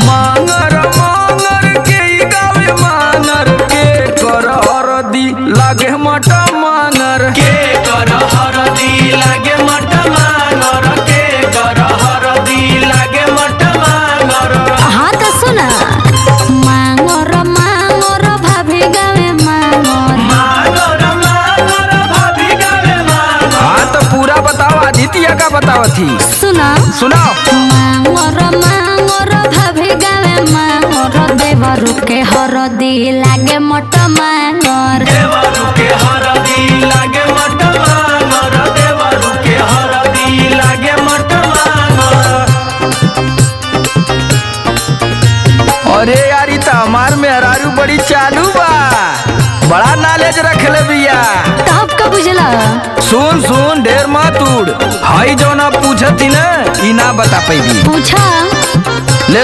मांगर मांगर के गावे मांगर के कर हरदी लागे मटा मांगर के कर हरदी लागे मट मांगर के कर हरदी लागे मट मांगर। हाँ तो सुना मांगर मांगर भाभी गावे मांगर मांगर मांगर भाभी गावे मांगर। हाँ तो पूरा बताओ आदित्य का बताओ थी सुना सुनाओ। मांगर मांगर भाभी गावे मांगर देवरु के हरदी लागे मट मांगर देवरु के हरदी लागे मट मांगर देवरु के हरदी लागे मट मांगर। अरे यारी तो हमार में हरारू बड़ी चालू बा, बड़ा नॉलेज रखले बिया। तब का बुझला सुन सुन ढेर मत उड़, हाई जो ना पूछती ना ई ना बता पैबी। पूछा ले